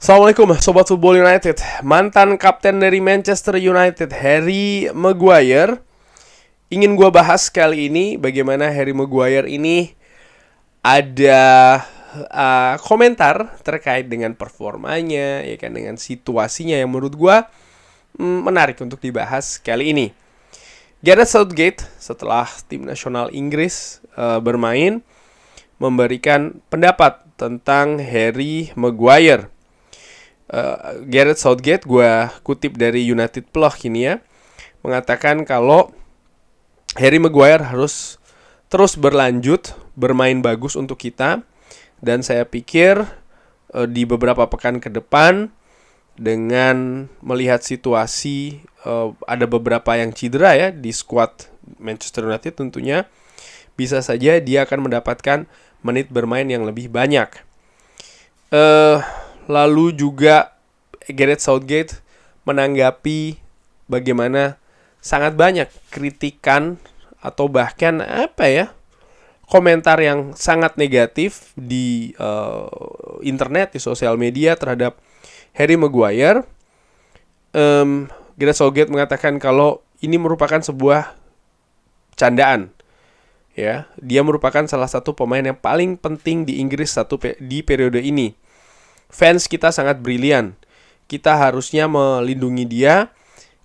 Assalamualaikum Sobat Football United. Mantan kapten dari Manchester United, Harry Maguire, ingin gue bahas kali ini bagaimana Harry Maguire ini ada komentar terkait dengan performanya, ya kan, dengan situasinya yang menurut gue menarik untuk dibahas kali ini. Gareth Southgate setelah tim nasional Inggris bermain memberikan pendapat tentang Harry Maguire. Gareth Southgate, gue kutip dari United Plug ini ya, mengatakan kalau Harry Maguire harus terus berlanjut bermain bagus untuk kita. Dan saya pikir di beberapa pekan ke depan, dengan melihat situasi ada beberapa yang cedera ya di skuad Manchester United, tentunya bisa saja dia akan mendapatkan menit bermain yang lebih banyak. Lalu juga Gareth Southgate menanggapi bagaimana sangat banyak kritikan atau bahkan komentar yang sangat negatif di internet, di sosial media terhadap Harry Maguire. Gareth Southgate mengatakan kalau ini merupakan sebuah candaan. Ya, dia merupakan salah satu pemain yang paling penting di Inggris di periode ini. Fans kita sangat brilian. Kita harusnya melindungi dia.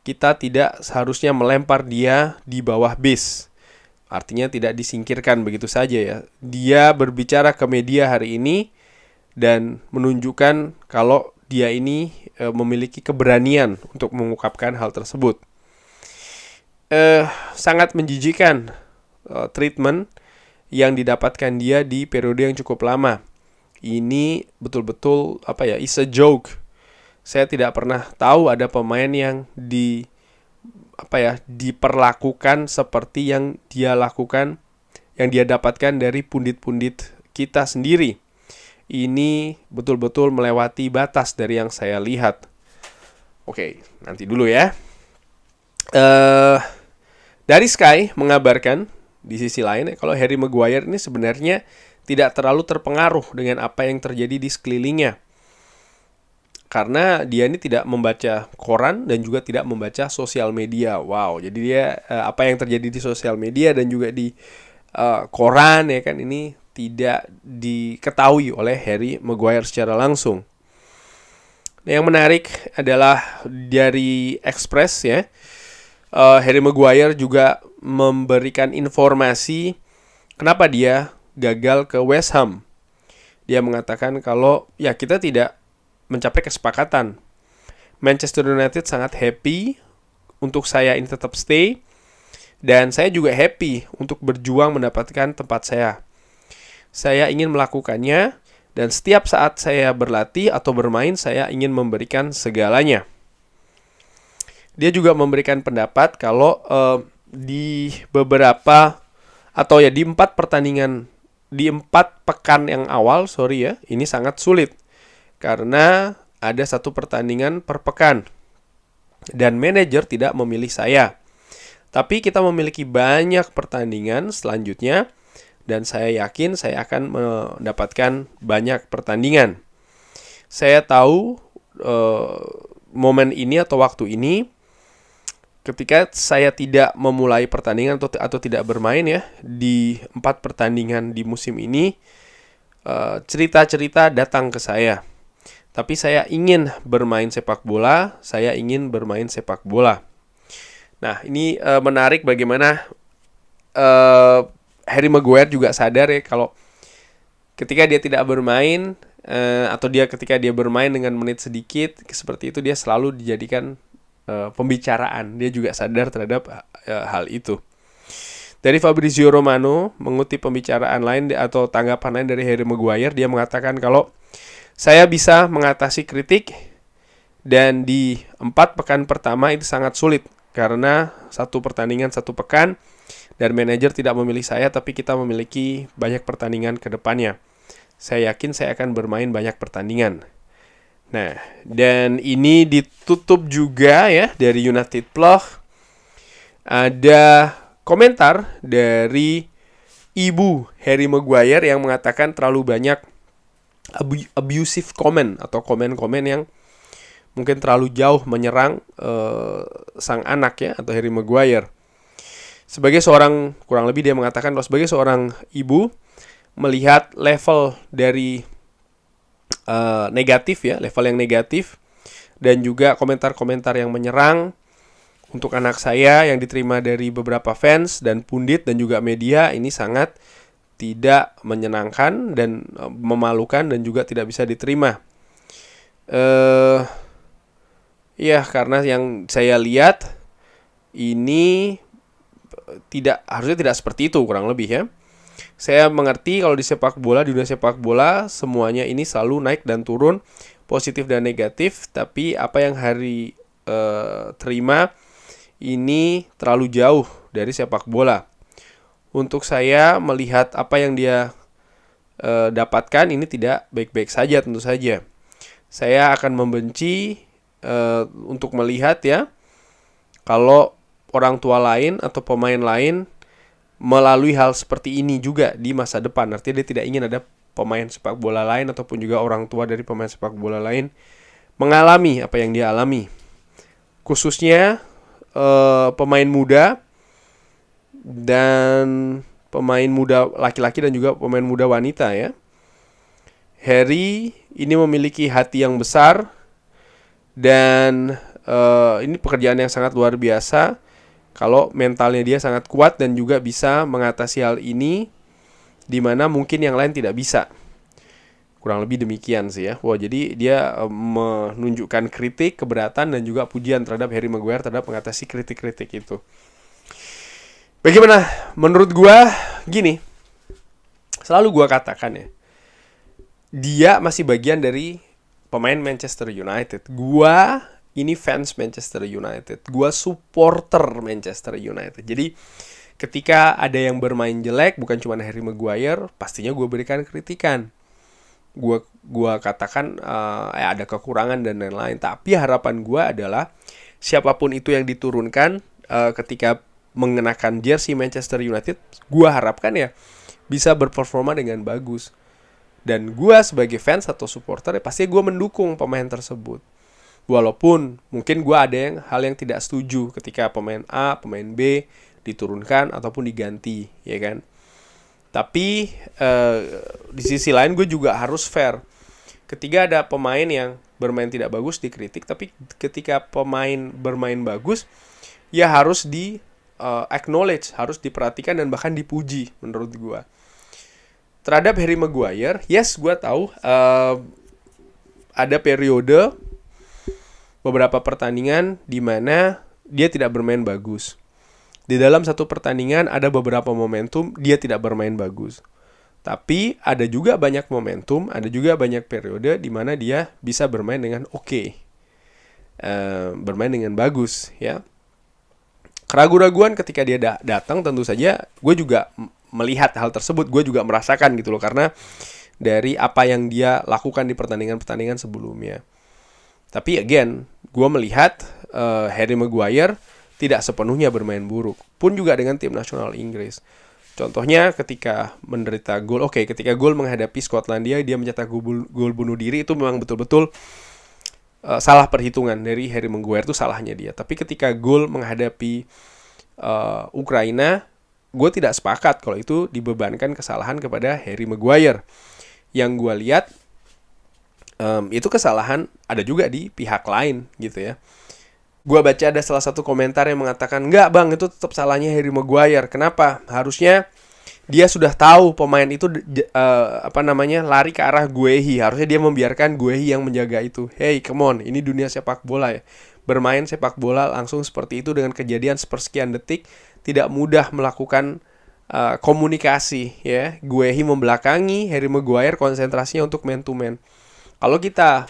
Kita tidak seharusnya melempar dia di bawah bis. Artinya tidak disingkirkan begitu saja ya. Dia berbicara ke media hari ini dan menunjukkan kalau dia ini memiliki keberanian untuk mengungkapkan hal tersebut. Sangat menjijikan treatment yang didapatkan dia di periode yang cukup lama. Ini betul-betul is a joke. Saya tidak pernah tahu ada pemain yang diperlakukan seperti yang dia lakukan, yang dia dapatkan dari pundit-pundit kita sendiri. Ini betul-betul melewati batas dari yang saya lihat. Oke, nanti dulu ya. Dari Sky mengabarkan di sisi lain kalau Harry Maguire ini sebenarnya tidak terlalu terpengaruh dengan apa yang terjadi di sekelilingnya. Karena dia ini tidak membaca koran dan juga tidak membaca sosial media. Wow, jadi dia apa yang terjadi di sosial media dan juga di koran ya kan, ini tidak diketahui oleh Harry Maguire secara langsung. Nah, yang menarik adalah dari Express ya. Harry Maguire juga memberikan informasi kenapa dia gagal ke West Ham. Dia mengatakan kalau ya kita tidak mencapai kesepakatan. Manchester United sangat happy untuk saya ini tetap stay, dan saya juga happy untuk berjuang mendapatkan tempat saya. Saya ingin melakukannya, dan setiap saat saya berlatih atau bermain saya ingin memberikan segalanya. Dia juga memberikan pendapat kalau di beberapa atau ya di 4 pertandingan, di 4 pekan yang awal, ini sangat sulit. Karena ada 1 pertandingan per pekan. Dan manajer tidak memilih saya. Tapi kita memiliki banyak pertandingan selanjutnya. Dan saya yakin saya akan mendapatkan banyak pertandingan. Saya tahu momen ini atau waktu ini, ketika saya tidak memulai pertandingan atau tidak bermain ya di 4 pertandingan di musim ini, cerita-cerita datang ke saya. Tapi saya ingin bermain sepak bola, saya ingin bermain sepak bola. Nah, ini menarik bagaimana Harry Maguire juga sadar ya kalau ketika dia tidak bermain atau ketika dia bermain dengan menit sedikit seperti itu, dia selalu dijadikan pembicaraan. Dia juga sadar terhadap hal itu. Dari Fabrizio Romano mengutip pembicaraan lain atau tanggapan lain dari Harry Maguire, dia mengatakan kalau saya bisa mengatasi kritik, dan di 4 pekan pertama itu sangat sulit karena 1 pertandingan 1 pekan, dan manajer tidak memilih saya, tapi kita memiliki banyak pertandingan ke depannya. Saya yakin saya akan bermain banyak pertandingan. Nah, dan ini ditutup juga ya dari United Plug. Ada komentar dari ibu Harry Maguire yang mengatakan terlalu banyak abusive comment atau komen-komen yang mungkin terlalu jauh menyerang sang anak ya, atau Harry Maguire. Sebagai seorang, kurang lebih dia mengatakan bahwa sebagai seorang ibu, melihat level dari negatif ya, level yang negatif, dan juga komentar-komentar yang menyerang untuk anak saya yang diterima dari beberapa fans dan pundit dan juga media, ini sangat tidak menyenangkan dan memalukan dan juga tidak bisa diterima. Ya, karena yang saya lihat ini harusnya tidak seperti itu, kurang lebih ya. Saya mengerti kalau di sepak bola, di dunia sepak bola, semuanya ini selalu naik dan turun, positif dan negatif. Tapi apa yang Harry terima ini terlalu jauh dari sepak bola. Untuk saya melihat apa yang dia dapatkan ini tidak baik-baik saja, tentu saja. Saya akan membenci untuk melihat ya, kalau orang tua lain atau pemain lain melalui hal seperti ini juga di masa depan. Artinya dia tidak ingin ada pemain sepak bola lain ataupun juga orang tua dari pemain sepak bola lain mengalami apa yang dia alami. Khususnya pemain muda dan pemain muda laki-laki dan juga pemain muda wanita ya. Harry ini memiliki hati yang besar dan ini pekerjaan yang sangat luar biasa. Kalau mentalnya dia sangat kuat dan juga bisa mengatasi hal ini, di mana mungkin yang lain tidak bisa. Kurang lebih demikian sih ya. Wah, jadi dia menunjukkan kritik, keberatan dan juga pujian terhadap Harry Maguire terhadap mengatasi kritik-kritik itu. Bagaimana? Menurut gua gini, selalu gua katakan ya, dia masih bagian dari pemain Manchester United. Gua ini fans Manchester United. Gua supporter Manchester United. Jadi ketika ada yang bermain jelek, bukan cuma Harry Maguire, pastinya gue berikan kritikan. Gue katakan ada kekurangan dan lain-lain. Tapi harapan gue adalah siapapun itu yang diturunkan ketika mengenakan jersey Manchester United, gue harapkan ya bisa berperforma dengan bagus. Dan gue sebagai fans atau supporter ya pasti gue mendukung pemain tersebut. Walaupun mungkin gue ada hal yang tidak setuju ketika pemain A, pemain B diturunkan ataupun diganti, ya kan. Tapi di sisi lain gue juga harus fair. Ketika ada pemain yang bermain tidak bagus dikritik, tapi ketika pemain bermain bagus, ya harus di acknowledge, harus diperhatikan dan bahkan dipuji menurut gue. Terhadap Harry Maguire, yes gue tahu ada periode beberapa pertandingan di mana dia tidak bermain bagus. Di dalam satu pertandingan ada beberapa momentum dia tidak bermain bagus. Tapi ada juga banyak momentum, ada juga banyak periode di mana dia bisa bermain dengan oke. Bermain dengan bagus ya. Keraguan-raguan ketika dia datang tentu saja gue juga melihat hal tersebut, gue juga merasakan gitu loh, karena dari apa yang dia lakukan di pertandingan-pertandingan sebelumnya. Tapi again, gue melihat Harry Maguire tidak sepenuhnya bermain buruk. Pun juga dengan tim nasional Inggris. Contohnya ketika menderita gol. Oke, ketika gol menghadapi Skotlandia, dia mencetak gol bunuh diri. Itu memang betul-betul salah perhitungan dari Harry Maguire, itu salahnya dia. Tapi ketika gol menghadapi Ukraina, gue tidak sepakat kalau itu dibebankan kesalahan kepada Harry Maguire. Yang gue lihat itu kesalahan ada juga di pihak lain gitu ya. Gue baca ada salah satu komentar yang mengatakan, enggak bang, itu tetap salahnya Harry Maguire. Kenapa? Harusnya dia sudah tahu pemain itu lari ke arah Guehi. Harusnya dia membiarkan Guehi yang menjaga itu. Hey, come on, ini dunia sepak bola ya. Bermain sepak bola langsung seperti itu dengan kejadian sepersekian detik, tidak mudah melakukan komunikasi ya. Guehi membelakangi, Harry Maguire konsentrasinya untuk man to man. Kalau kita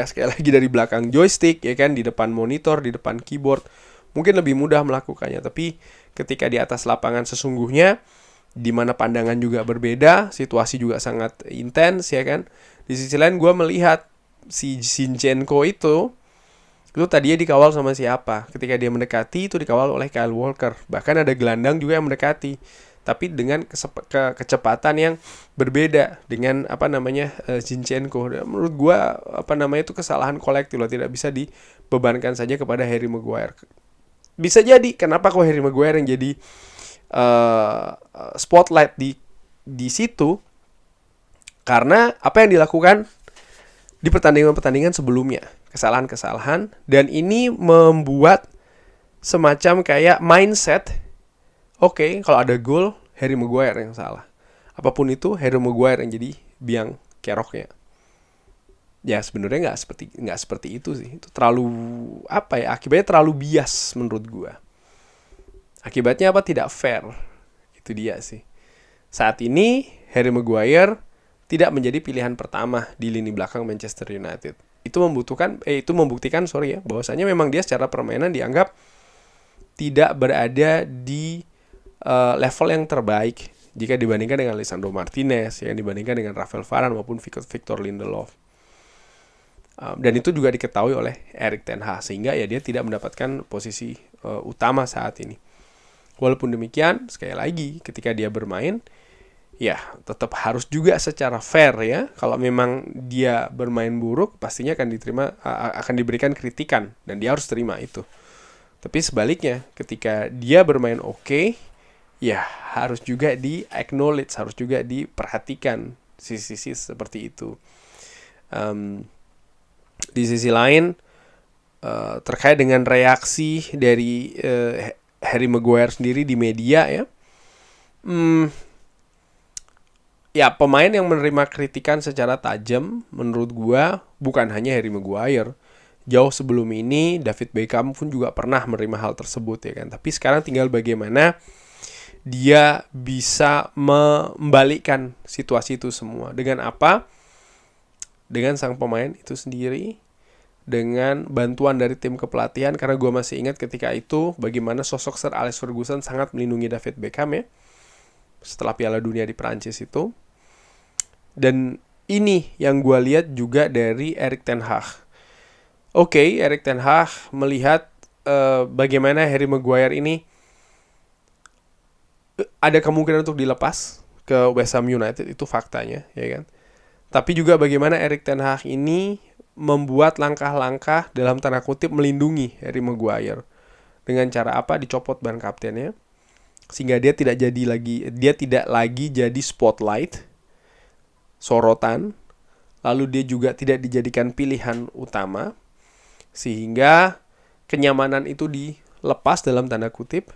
sekali lagi dari belakang joystick ya kan, di depan monitor, di depan keyboard, mungkin lebih mudah melakukannya. Tapi ketika di atas lapangan sesungguhnya, di mana pandangan juga berbeda, situasi juga sangat intens ya kan. Di sisi lain gue melihat si Zinchenko itu tadinya dikawal sama siapa? Ketika dia mendekati itu dikawal oleh Kyle Walker. Bahkan ada gelandang juga yang mendekati. tapi dengan kecepatan yang berbeda dengan Zinchenko. Dan menurut gue itu kesalahan kolektif loh, tidak bisa dibebankan saja kepada Harry Maguire. Bisa jadi kenapa kok Harry Maguire yang jadi spotlight di situ, karena apa yang dilakukan di pertandingan-pertandingan sebelumnya, kesalahan-kesalahan, dan ini membuat semacam kayak mindset, oke, kalau ada gol Harry Maguire yang salah. Apapun itu Harry Maguire yang jadi biang keroknya. Ya sebenarnya nggak seperti itu sih. Itu terlalu akibatnya terlalu bias menurut gua. Akibatnya Tidak fair. Itu dia sih. Saat ini Harry Maguire tidak menjadi pilihan pertama di lini belakang Manchester United. Itu membuktikan bahwasanya memang dia secara permainan dianggap tidak berada di level yang terbaik jika dibandingkan dengan Lisandro Martinez, yang dibandingkan dengan Rafael Varane maupun Victor Lindelof. Dan itu juga diketahui oleh Erik ten Hag, sehingga ya dia tidak mendapatkan posisi utama saat ini. Walaupun demikian, sekali lagi ketika dia bermain, ya tetap harus juga secara fair ya. Kalau memang dia bermain buruk, pastinya akan diberikan kritikan dan dia harus terima itu. Tapi sebaliknya, ketika dia bermain oke, ya harus juga di-acknowledge, harus juga diperhatikan sisi-sisi seperti itu. Di sisi lain, terkait dengan reaksi dari Harry Maguire sendiri di media ya, ya pemain yang menerima kritikan secara tajam menurut gua bukan hanya Harry Maguire. Jauh sebelum ini David Beckham pun juga pernah menerima hal tersebut ya kan. Tapi sekarang tinggal bagaimana dia bisa membalikkan situasi itu semua. Dengan apa? Dengan sang pemain itu sendiri, dengan bantuan dari tim kepelatihan. Karena gue masih ingat ketika itu bagaimana sosok Sir Alex Ferguson sangat melindungi David Beckham ya, setelah Piala Dunia di Prancis itu. Dan ini yang gue lihat juga dari Erik ten Hag. Oke, Erik ten Hag melihat bagaimana Harry Maguire ini ada kemungkinan untuk dilepas ke West Ham United, itu faktanya, ya kan. Tapi juga bagaimana Erik ten Hag ini membuat langkah-langkah dalam tanda kutip melindungi Harry Maguire dengan cara apa? Dicopot ban kaptennya, sehingga dia tidak lagi jadi spotlight, sorotan, lalu dia juga tidak dijadikan pilihan utama, sehingga kenyamanan itu dilepas dalam tanda kutip.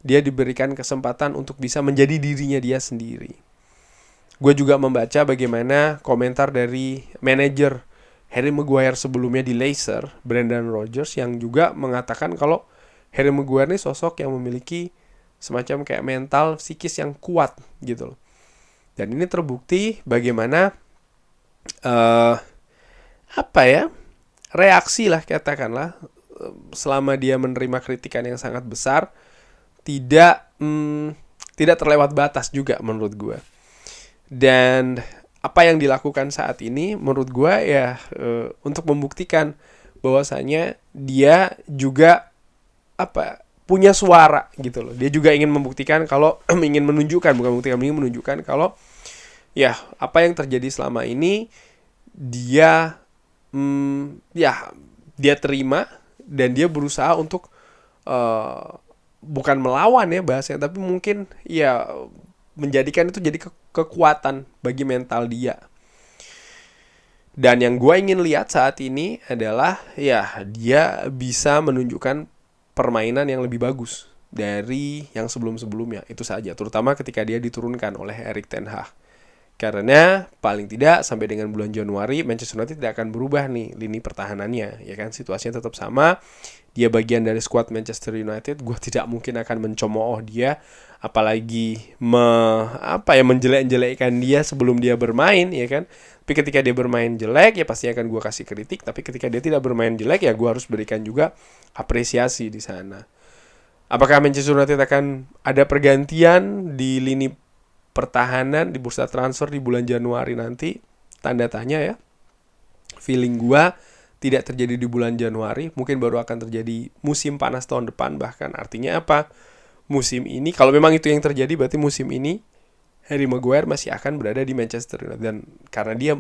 Dia diberikan kesempatan untuk bisa menjadi dirinya dia sendiri. Gue juga membaca bagaimana komentar dari manajer Harry Maguire sebelumnya di Leicester, Brendan Rodgers, yang juga mengatakan kalau Harry Maguire ini sosok yang memiliki semacam kayak mental psikis yang kuat gitu loh. Dan ini terbukti bagaimana reaksi lah katakanlah selama dia menerima kritikan yang sangat besar tidak terlewat batas juga menurut gue. Dan apa yang dilakukan saat ini menurut gue ya untuk membuktikan bahwasanya dia juga punya suara gitu loh. Dia juga ingin membuktikan kalau ingin menunjukkan kalau ya apa yang terjadi selama ini dia dia terima, dan dia berusaha untuk bukan melawan ya bahasanya, tapi mungkin ya menjadikan itu jadi kekuatan bagi mental dia. Dan yang gue ingin lihat saat ini adalah ya dia bisa menunjukkan permainan yang lebih bagus dari yang sebelum-sebelumnya. Itu saja, terutama ketika dia diturunkan oleh Erik ten Hag. Karena paling tidak sampai dengan bulan Januari Manchester United tidak akan berubah nih lini pertahanannya, ya kan, situasinya tetap sama. Dia bagian dari skuad Manchester United. Gue tidak mungkin akan mencemooh dia, apalagi menjelek-jelekkan dia sebelum dia bermain, ya kan. Tapi ketika dia bermain jelek ya pasti akan gue kasih kritik. Tapi ketika dia tidak bermain jelek ya gue harus berikan juga apresiasi di sana. Apakah Manchester United akan ada pergantian di lini pertahanan di bursa transfer di bulan Januari nanti? Tanda tanya ya. Feeling gue tidak terjadi di bulan Januari, mungkin baru akan terjadi musim panas tahun depan bahkan. Artinya apa? musim ini, kalau memang itu yang terjadi, berarti musim ini Harry Maguire masih akan berada di Manchester United. Dan karena dia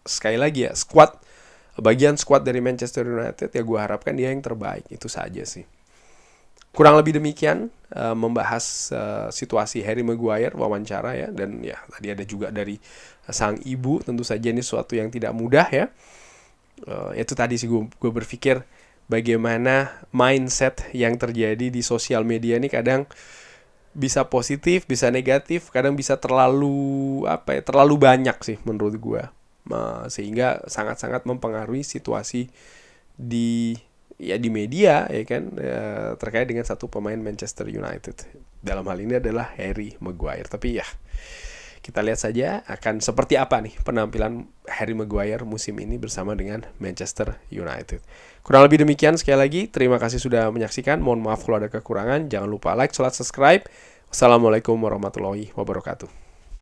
sekali lagi ya bagian squad dari Manchester United, ya gue harapkan dia yang terbaik. Itu saja sih. Kurang lebih demikian membahas situasi Harry Maguire wawancara ya. Dan ya tadi ada juga dari sang ibu, tentu saja ini sesuatu yang tidak mudah ya. Itu tadi sih gue berpikir bagaimana mindset yang terjadi di sosial media ini kadang bisa positif, bisa negatif, kadang bisa terlalu terlalu banyak sih menurut gue, sehingga sangat-sangat mempengaruhi situasi di media ya kan, terkait dengan satu pemain Manchester United. Dalam hal ini adalah Harry Maguire. Tapi ya kita lihat saja akan seperti apa nih penampilan Harry Maguire musim ini bersama dengan Manchester United. Kurang lebih demikian, sekali lagi terima kasih sudah menyaksikan. Mohon maaf kalau ada kekurangan. Jangan lupa like, subscribe. Wassalamualaikum warahmatullahi wabarakatuh.